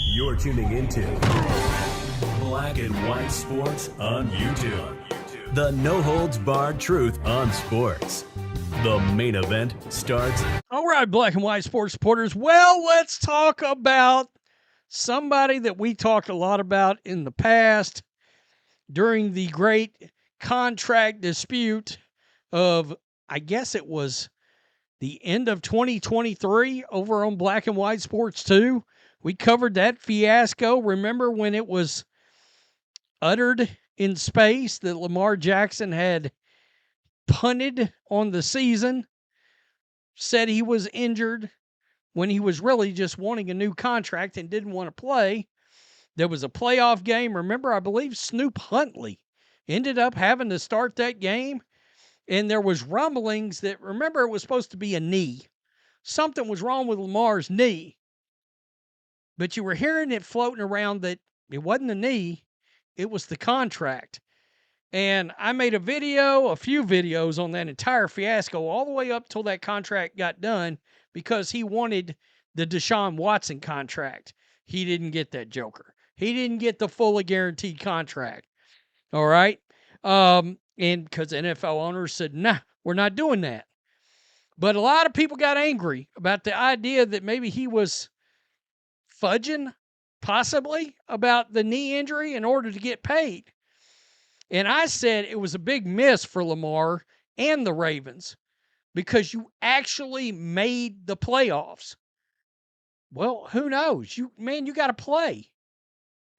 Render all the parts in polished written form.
You're tuning into Black and White Sports on YouTube. The no-holds-barred truth on sports. The main event starts. All right, Black and White Sports supporters. Well, let's talk about somebody that we talked a lot about in the past during the great contract dispute of, I guess it was the end of 2023 over on Black and White Sports 2. We covered that fiasco. Remember when it was uttered in space that Lamar Jackson had punted on the season, said he was injured when he was really just wanting a new contract and didn't want to play. There was a playoff game. Remember, I believe Snoop Huntley ended up having to start that game. And there was rumblings that, remember, it was supposed to be a knee. Something was wrong with Lamar's knee. But you were hearing it floating around that it wasn't the knee, it was the contract. And I made a few videos on that entire fiasco all the way up till that contract got done because he wanted the Deshaun Watson contract. He didn't get that joker. He didn't get the fully guaranteed contract. All right? And because NFL owners said, nah, we're not doing that. But a lot of people got angry about the idea that maybe he was fudging, possibly, about the knee injury in order to get paid. And I said it was a big miss for Lamar and the Ravens because you actually made the playoffs. Well, who knows? You got to play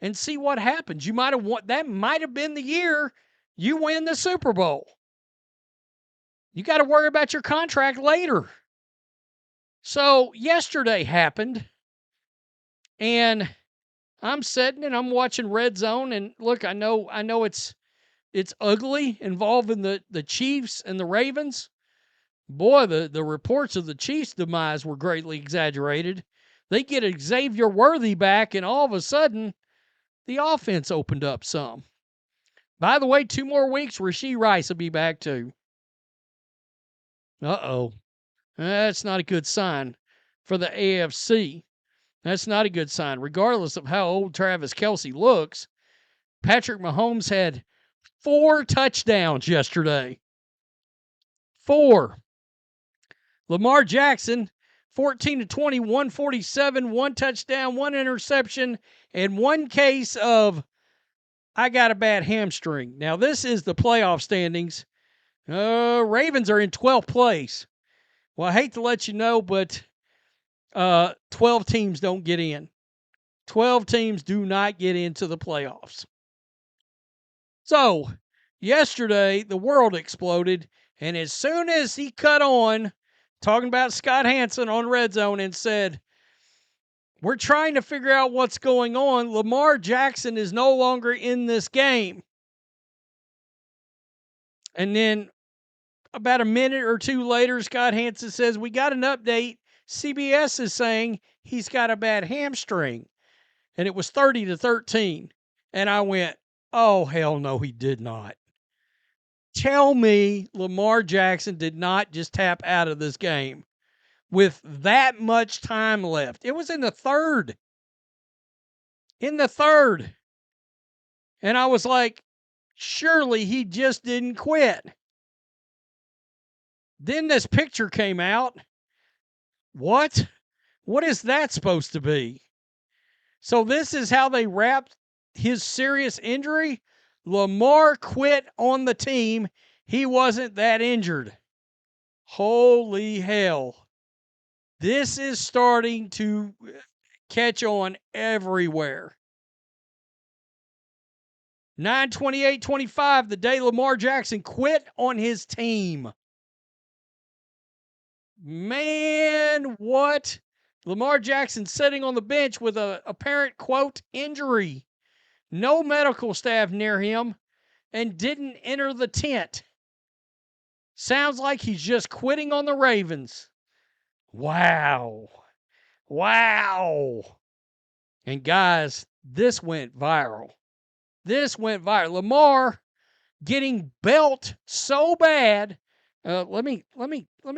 and see what happens. You might have won. That might have been the year you win the Super Bowl. You got to worry about your contract later. So yesterday happened, and I'm sitting and I'm watching Red Zone, and look, I know it's ugly involving the Chiefs and the Ravens. Boy, the reports of the Chiefs' demise were greatly exaggerated. They get Xavier Worthy back, and all of a sudden, the offense opened up some. By the way, 2 more weeks, Rashee Rice will be back too. Uh-oh. That's not a good sign for the AFC. That's not a good sign. Regardless of how old Travis Kelce looks, Patrick Mahomes had 4 touchdowns yesterday. 4. Lamar Jackson, 14-20, 147, 1 touchdown, 1 interception, and 1 case of, I got a bad hamstring. Now, this is the playoff standings. Ravens are in 12th place. Well, I hate to let you know, but 12 teams don't get in. 12 teams do not get into the playoffs. So, yesterday, the world exploded, and as soon as he cut on, talking about Scott Hanson on Red Zone, and said, we're trying to figure out what's going on, Lamar Jackson is no longer in this game. And then about a minute or 2 later, Scott Hanson says, we got an update. CBS is saying he's got a bad hamstring. And it was 30-13. And I went, oh, hell no, he did not. Tell me Lamar Jackson did not just tap out of this game with that much time left. It was in the third. In the third. And I was like, surely he just didn't quit. Then this picture came out. What? What is that supposed to be? So this is how they wrapped his serious injury? Lamar quit on the team. He wasn't that injured. Holy hell. This is starting to catch on everywhere. 9/28/25, the day Lamar Jackson quit on his team. Man, what? Lamar Jackson sitting on the bench with a apparent, quote, injury. No medical staff near him, and didn't enter the tent. Sounds like he's just quitting on the Ravens. Wow. Wow. And guys, this went viral. This went viral. Lamar getting belt so bad. Let me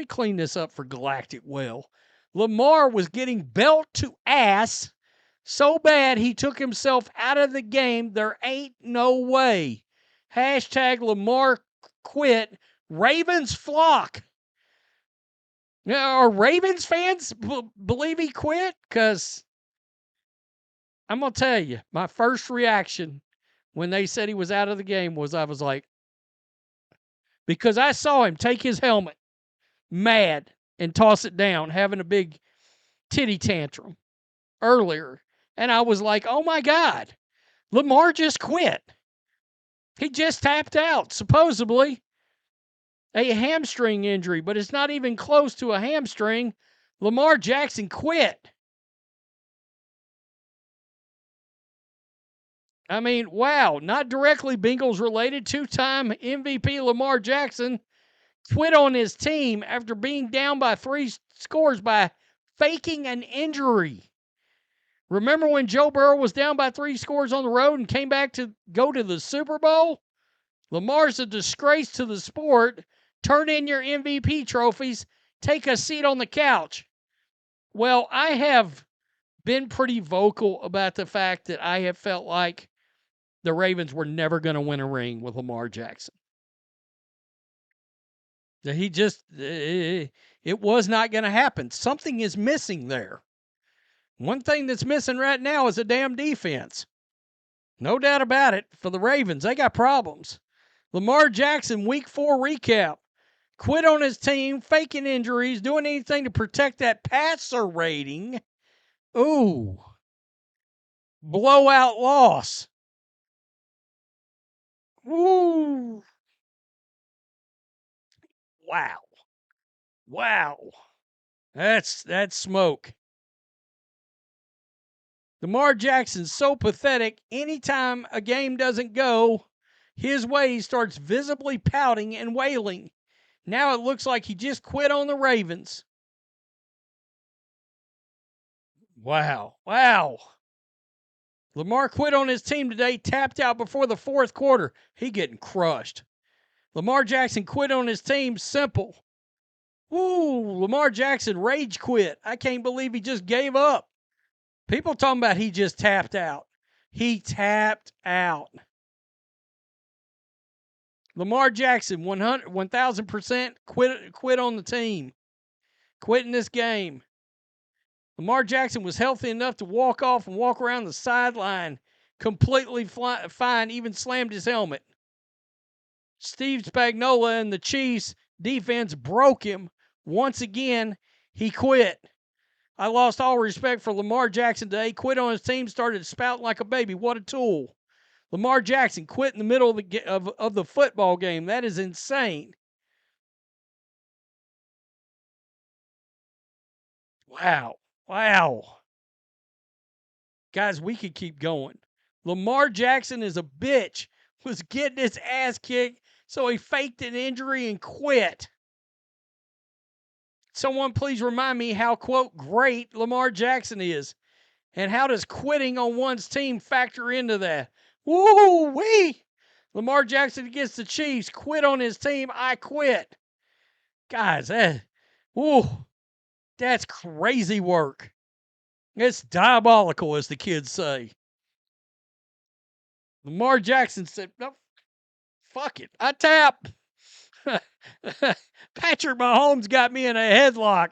clean this up for Galactic Well. Lamar was getting belt to ass so bad he took himself out of the game. There ain't no way. Hashtag Lamar quit. Ravens flock. Now, are Ravens fans believe he quit? Because I'm going to tell you, my first reaction when they said he was out of the game was I was like, because I saw him take his helmet, mad, and toss it down, having a big titty tantrum earlier. And I was like, oh my God, Lamar just quit. He just tapped out, supposedly a hamstring injury, but it's not even close to a hamstring. Lamar Jackson quit. I mean, wow, not directly Bengals related. Two-time MVP Lamar Jackson quit on his team after being down by 3 scores by faking an injury. Remember when Joe Burrow was down by 3 scores on the road and came back to go to the Super Bowl? Lamar's a disgrace to the sport. Turn in your MVP trophies. Take a seat on the couch. Well, I have been pretty vocal about the fact that I have felt like the Ravens were never going to win a ring with Lamar Jackson. That he just, it was not going to happen. Something is missing there. One thing that's missing right now is a damn defense. No doubt about it. For the Ravens, they got problems. Lamar Jackson, week 4 recap. Quit on his team, faking injuries, doing anything to protect that passer rating. Ooh. Blowout loss. Ooh. Wow. Wow. That's smoke. Lamar Jackson's so pathetic. Anytime a game doesn't go his way, he starts visibly pouting and wailing. Now it looks like he just quit on the Ravens. Wow. Wow. Lamar quit on his team today, tapped out before the 4th quarter. He getting crushed. Lamar Jackson quit on his team. Simple. Woo, Lamar Jackson rage quit. I can't believe he just gave up. People talking about he just tapped out. He tapped out. Lamar Jackson, 1,000% quit on the team. Quitting this game. Lamar Jackson was healthy enough to walk off and walk around the sideline completely fine, even slammed his helmet. Steve Spagnuolo and the Chiefs defense broke him. Once again, he quit. I lost all respect for Lamar Jackson today. Quit on his team, started spouting like a baby. What a tool. Lamar Jackson quit in the middle of the football game. That is insane. Wow. Wow. Guys, we could keep going. Lamar Jackson is a bitch. Was getting his ass kicked, so he faked an injury and quit. Someone please remind me how, quote, great Lamar Jackson is. And how does quitting on one's team factor into that? Woo-wee! Lamar Jackson against the Chiefs. Quit on his team. I quit. Guys, that's crazy work. It's diabolical, as the kids say. Lamar Jackson said, no, fuck it. I tap. Patrick Mahomes got me in a headlock.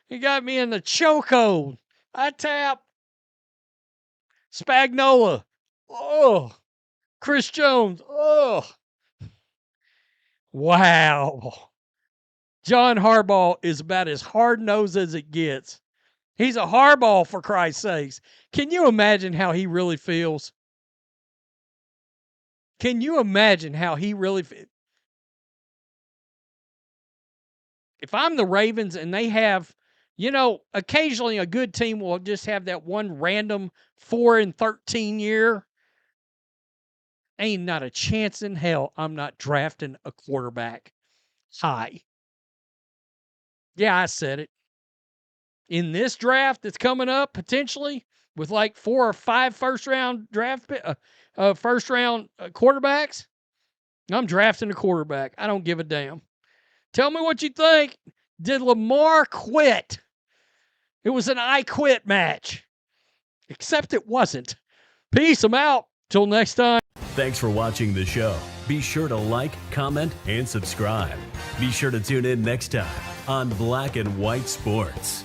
He got me in the chokehold. I tap. Spagnuolo. Oh. Chris Jones. Oh. Wow. John Harbaugh is about as hard-nosed as it gets. He's a hardball, for Christ's sakes. Can you imagine how he really feels? Can you imagine how he really feels? If I'm the Ravens and they have, occasionally a good team will just have that one random 4-13 year. Ain't not a chance in hell I'm not drafting a quarterback high. Yeah, I said it. In this draft that's coming up, potentially, with like 4 or 5 first-round quarterbacks, I'm drafting a quarterback. I don't give a damn. Tell me what you think. Did Lamar quit? It was an I quit match. Except it wasn't. Peace. I'm out. Till next time. Thanks for watching the show. Be sure to like, comment, and subscribe. Be sure to tune in next time on Black and White Sports.